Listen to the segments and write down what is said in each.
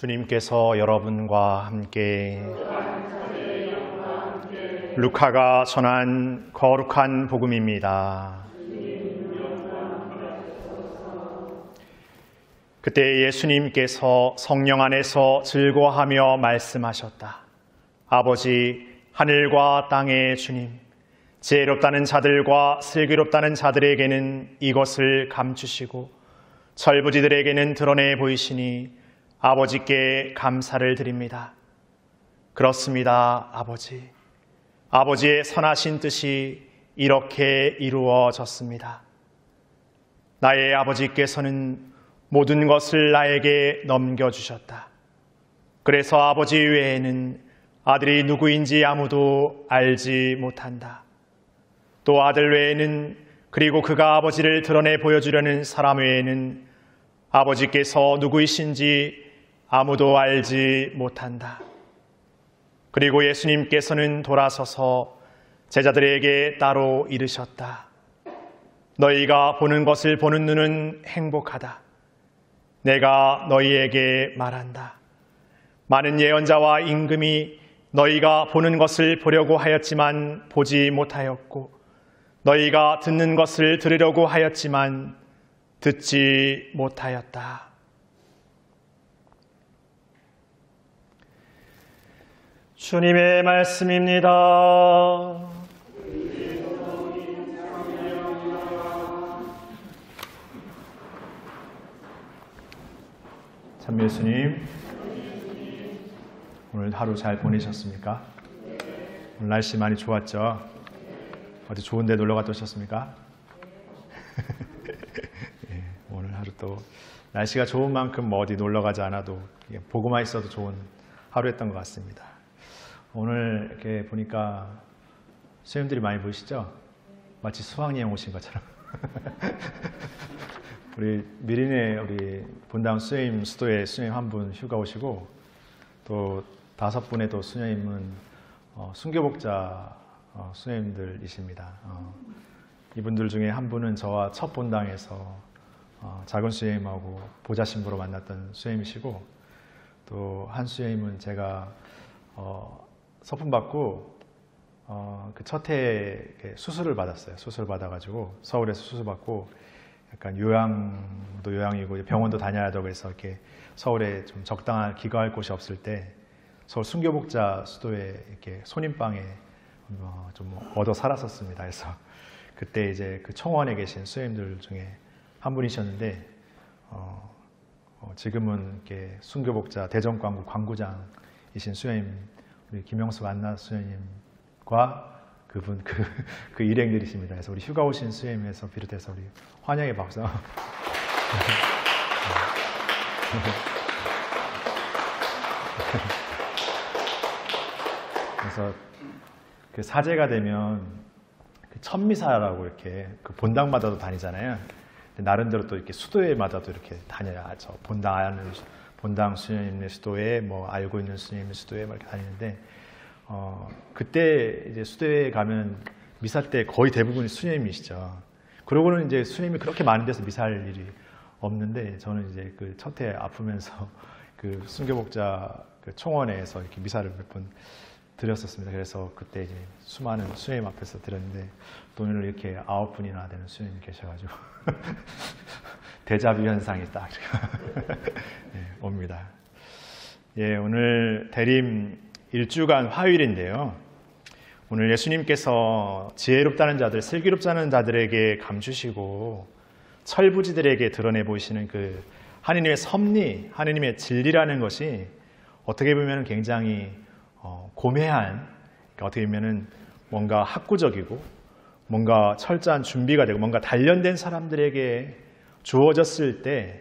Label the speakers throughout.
Speaker 1: 주님께서 여러분과 함께 루카가 전한 거룩한 복음입니다. 그때 예수님께서 성령 안에서 즐거워하며 말씀하셨다. 아버지, 하늘과 땅의 주님, 지혜롭다는 자들과 슬기롭다는 자들에게는 이것을 감추시고 철부지들에게는 드러내 보이시니 아버지께 감사를 드립니다. 그렇습니다, 아버지. 아버지의 선하신 뜻이 이렇게 이루어졌습니다. 나의 아버지께서는 모든 것을 나에게 넘겨주셨다. 그래서 아버지 외에는 아들이 누구인지 아무도 알지 못한다. 또 아들 외에는, 그리고 그가 아버지를 드러내 보여주려는 사람 외에는 아버지께서 누구이신지 아무도 알지 못한다. 그리고 예수님께서는 돌아서서 제자들에게 따로 이르셨다. 너희가 보는 것을 보는 눈은 행복하다. 내가 너희에게 말한다. 많은 예언자와 임금이 너희가 보는 것을 보려고 하였지만 보지 못하였고, 너희가 듣는 것을 들으려고 하였지만 듣지 못하였다. 주님의 말씀입니다. 참 예수님, 오늘 하루 잘 보내셨습니까? 오늘 날씨 많이 좋았죠? 어디 좋은 데 놀러 갔다 오셨습니까? 예, 오늘 하루 또 날씨가 좋은 만큼 어디 놀러 가지 않아도 보고만 있어도 좋은 하루였던 것 같습니다. 오늘 이렇게 보니까 수녀님들이 많이 보이시죠? 마치 수학여행 오신 것처럼. 우리 미린의 우리 본당 수녀님 수도에 수녀님 한 분 휴가 오시고, 또 5분의 또 수녀님은 순교복자 수녀님들이십니다. 이분들 중에 한 분은 저와 첫 본당에서 작은 수녀님하고 보좌 신부로 만났던 수녀님이시고, 또 한 수녀님은 제가 서품 받고 그 첫 해에 수술을 받았어요. 수술 받아가지고 서울에서 수술 받고 약간 요양도 요양이고 병원도 다녀야 되고 해서 이렇게 서울에 좀 적당한 기거할 곳이 없을 때 서울 순교복자 수도에 이렇게 손님방에 좀 얻어 살았었습니다. 그래서 그때 이제 그 청원에 계신 수녀님들 중에 한 분이셨는데 지금은 이렇게 순교복자 대전광구 광구장이신 수녀님, 우리 김영숙 안나 수녀님과 그분 그 일행들이십니다. 그래서 우리 휴가 오신 수녀님에서 비롯해서 우리 환영의 박수. 그래서 그 사제가 되면 그 천미사라고 이렇게 그 본당마다도 다니잖아요. 나름대로 또 이렇게 수도회마다도 이렇게 다녀야죠. 본당 수녀님의 수도회, 뭐 알고 있는 수녀님의 수도회 막 이렇게 다니는데, 그때 이제 수도회에 가면 미사 때 거의 대부분이 수녀님이시죠. 그러고는 이제 수녀님이 그렇게 많은 데서 미사할 일이 없는데, 저는 이제 그 첫 해 아프면서 그 순교복자 그 총원에서 이렇게 미사를 몇 번 드렸었습니다. 그래서 그때 이제 수많은 수녀님 앞에서 드렸는데, 또 오늘 이렇게 9분이나 되는 수녀님이 계셔가지고 데자뷰 현상이 딱 네, 옵니다. 예, 오늘 대림 1주간 화요일인데요. 오늘 예수님께서 지혜롭다는 자들, 슬기롭다는 자들에게 감추시고 철부지들에게 드러내 보이시는 그 하느님의 섭리, 하느님의 진리라는 것이 어떻게 보면 굉장히 고매한, 어떻게 보면 뭔가 학구적이고 뭔가 철저한 준비가 되고 뭔가 단련된 사람들에게 주어졌을 때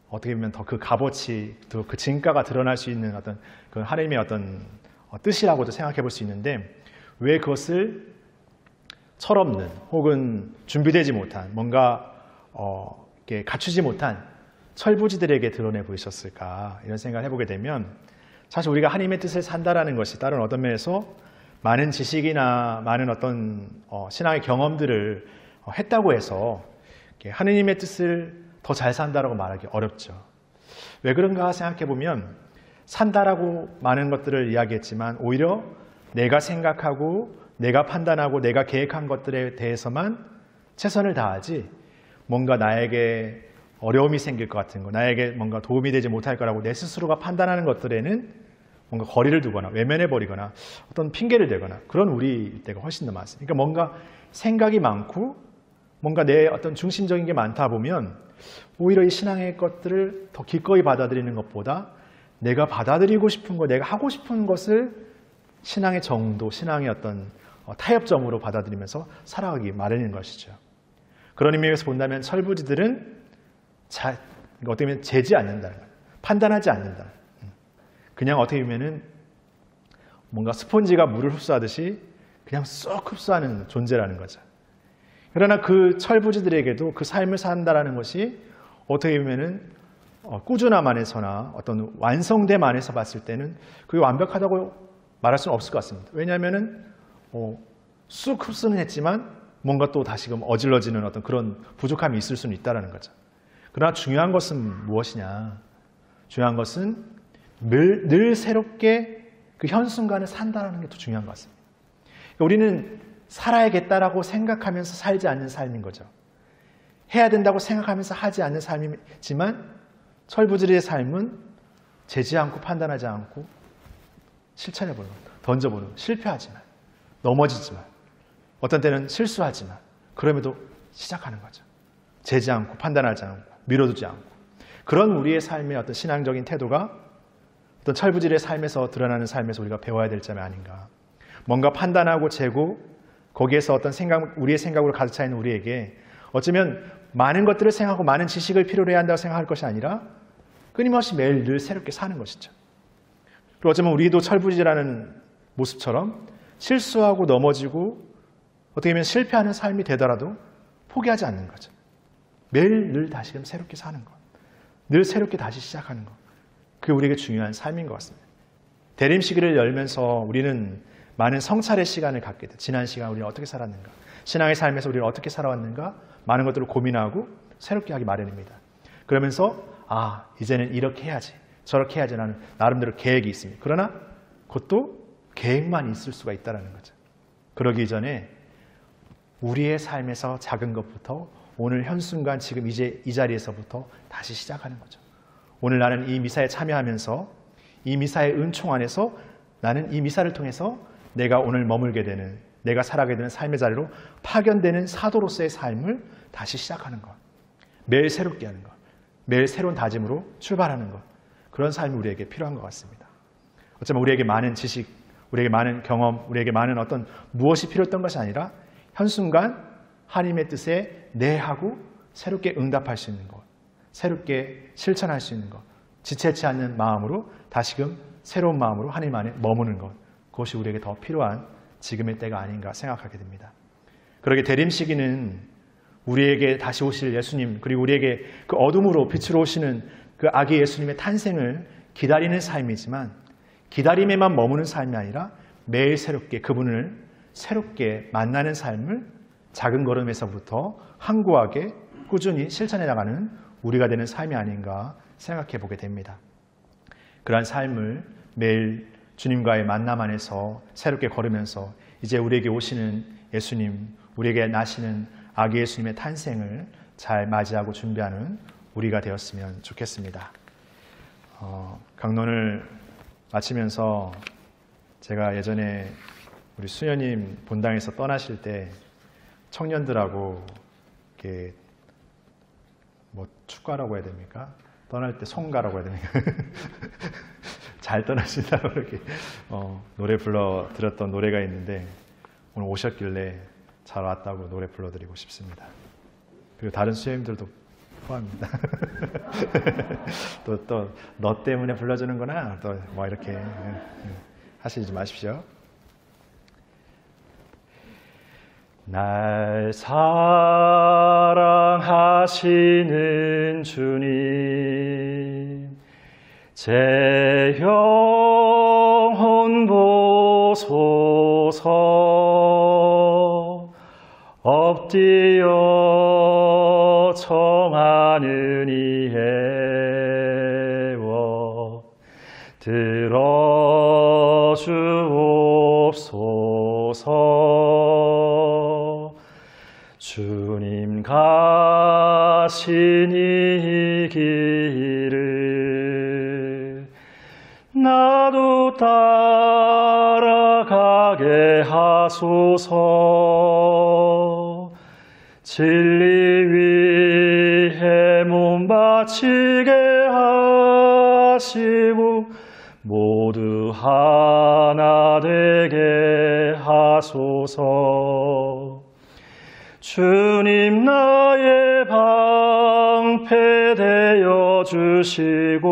Speaker 1: 어떻게 보면 더 그 값어치, 또 그 진가가 드러날 수 있는 어떤 그 하나님의 어떤 뜻이라고도 생각해 볼 수 있는데, 왜 그것을 철없는 혹은 준비되지 못한 뭔가 이렇게 갖추지 못한 철부지들에게 드러내 보이셨을까, 이런 생각을 해보게 되면, 사실 우리가 하나님의 뜻을 산다라는 것이 다른 어떤 면에서 많은 지식이나 많은 어떤 신앙의 경험들을 했다고 해서 하느님의 뜻을 더 잘 산다라고 말하기 어렵죠. 왜 그런가 생각해 보면 산다라고 많은 것들을 이야기했지만 오히려 내가 생각하고 내가 판단하고 내가 계획한 것들에 대해서만 최선을 다하지 뭔가 나에게 어려움이 생길 것 같은 거, 나에게 뭔가 도움이 되지 못할 거라고 내 스스로가 판단하는 것들에는 뭔가 거리를 두거나 외면해버리거나 어떤 핑계를 대거나 그런 우리일 때가 훨씬 더 많습니다. 그러니까 뭔가 생각이 많고 뭔가 내 어떤 중심적인 게 많다 보면 오히려 이 신앙의 것들을 더 기꺼이 받아들이는 것보다 내가 받아들이고 싶은 거, 내가 하고 싶은 것을 신앙의 정도, 신앙의 어떤 타협점으로 받아들이면서 살아가기 마련인 것이죠. 그런 의미에서 본다면 철부지들은 어떻게 보면 재지 않는다는 거예요. 판단하지 않는다. 그냥 어떻게 보면은 뭔가 스폰지가 물을 흡수하듯이 그냥 쏙 흡수하는 존재라는 거죠. 그러나 그 철부지들에게도 그 삶을 산다라는 것이 어떻게 보면은 꾸준함 안에서나 어떤 완성됨 안에서 봤을 때는 그게 완벽하다고 말할 수는 없을 것 같습니다. 왜냐하면은 쑥 흡수는 했지만 뭔가 또 다시금 어질러지는 어떤 그런 부족함이 있을 수는 있다는 거죠. 그러나 중요한 것은 무엇이냐? 중요한 것은 늘 새롭게 그 현 순간을 산다는 게 더 중요한 것 같습니다. 우리는 살아야겠다라고 생각하면서 살지 않는 삶인 거죠. 해야 된다고 생각하면서 하지 않는 삶이지만 철부지리의 삶은 재지 않고 판단하지 않고 실천해보는 것, 던져보는 것, 실패하지만 넘어지지만 어떤 때는 실수하지만 그럼에도 시작하는 거죠. 재지 않고 판단하지 않고 밀어두지 않고 그런 우리의 삶의 어떤 신앙적인 태도가 어떤 철부지리의 삶에서 드러나는 삶에서 우리가 배워야 될 점이 아닌가. 뭔가 판단하고 재고 거기에서 어떤 우리의 생각으로 가득 차 있는 우리에게 어쩌면 많은 것들을 생각하고 많은 지식을 필요로 해야 한다고 생각할 것이 아니라 끊임없이 매일 늘 새롭게 사는 것이죠. 그리고 어쩌면 우리도 철부지라는 모습처럼 실수하고 넘어지고 어떻게 보면 실패하는 삶이 되더라도 포기하지 않는 거죠. 매일 늘 다시금 새롭게 사는 것. 늘 새롭게 다시 시작하는 것. 그게 우리에게 중요한 삶인 것 같습니다. 대림 시기를 열면서 우리는 많은 성찰의 시간을 갖게 돼. 지난 시간 우리는 어떻게 살았는가? 신앙의 삶에서 우리는 어떻게 살아왔는가? 많은 것들을 고민하고 새롭게 하기 마련입니다. 그러면서 이제는 이렇게 해야지. 저렇게 해야지 라는 나름대로 계획이 있습니다. 그러나 그것도 계획만 있을 수가 있다는 거죠. 그러기 이전에 우리의 삶에서 작은 것부터 오늘 현 순간 지금 이제 이 자리에서부터 다시 시작하는 거죠. 오늘 나는 이 미사에 참여하면서 이 미사의 은총 안에서 나는 이 미사를 통해서 내가 오늘 머물게 되는 내가 살아가게 되는 삶의 자리로 파견되는 사도로서의 삶을 다시 시작하는 것. 매일 새롭게 하는 것. 매일 새로운 다짐으로 출발하는 것. 그런 삶이 우리에게 필요한 것 같습니다. 어쩌면 우리에게 많은 지식, 우리에게 많은 경험, 우리에게 많은 어떤 무엇이 필요했던 것이 아니라 현 순간 하나님의 뜻에 네 하고 새롭게 응답할 수 있는 것. 새롭게 실천할 수 있는 것. 지체치 않는 마음으로 다시금 새로운 마음으로 하나님 안에 머무는 것. 그것이 우리에게 더 필요한 지금의 때가 아닌가 생각하게 됩니다. 그러게 대림 시기는 우리에게 다시 오실 예수님 그리고 우리에게 그 어둠으로 빛으로 오시는 그 아기 예수님의 탄생을 기다리는 삶이지만 기다림에만 머무는 삶이 아니라 매일 새롭게 그분을 새롭게 만나는 삶을 작은 걸음에서부터 항구하게 꾸준히 실천해 나가는 우리가 되는 삶이 아닌가 생각해 보게 됩니다. 그러한 삶을 매일 주님과의 만남 안에서 새롭게 걸으면서 이제 우리에게 오시는 예수님, 우리에게 나시는 아기 예수님의 탄생을 잘 맞이하고 준비하는 우리가 되었으면 좋겠습니다. 강론을 마치면서 제가 예전에 우리 수녀님 본당에서 떠나실 때 청년들하고 이렇게 축가라고 해야 됩니까? 떠날 때 송가라고 해야 됩니까? 잘 떠나신다고 이렇게 노래 불러 드렸던 노래가 있는데 오늘 오셨길래 잘 왔다고 노래 불러드리고 싶습니다. 그리고 다른 수녀님들도 포함입니다. 또 너 때문에 불러주는구나 또 뭐 이렇게 하시지 마십시오. 날 사랑하시는 주님 제 영혼 보소서 엎드려 청하는 이 애워
Speaker 2: 가신 이 길을 나도 따라가게 하소서. 진리 위해 몸 바치게 하시고 모두 하나 되게 하소서. 주님 나의 방패 되어 주시고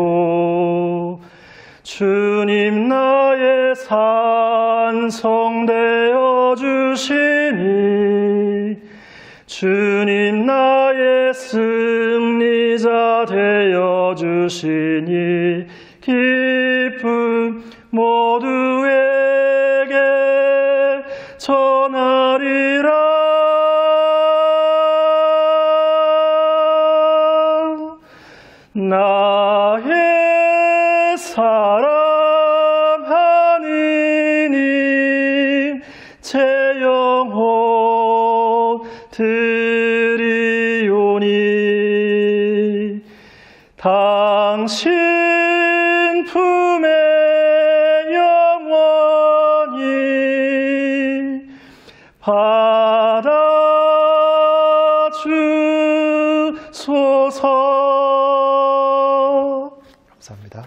Speaker 2: 주님 나의 산성 되어 주시니 주님 나의 승리자 되어 주시니 기쁨 모두에게 전하리라. 나의 사랑하느님 제 영혼 드리오니 당신 품에 영원히 받아주소서. 감사합니다.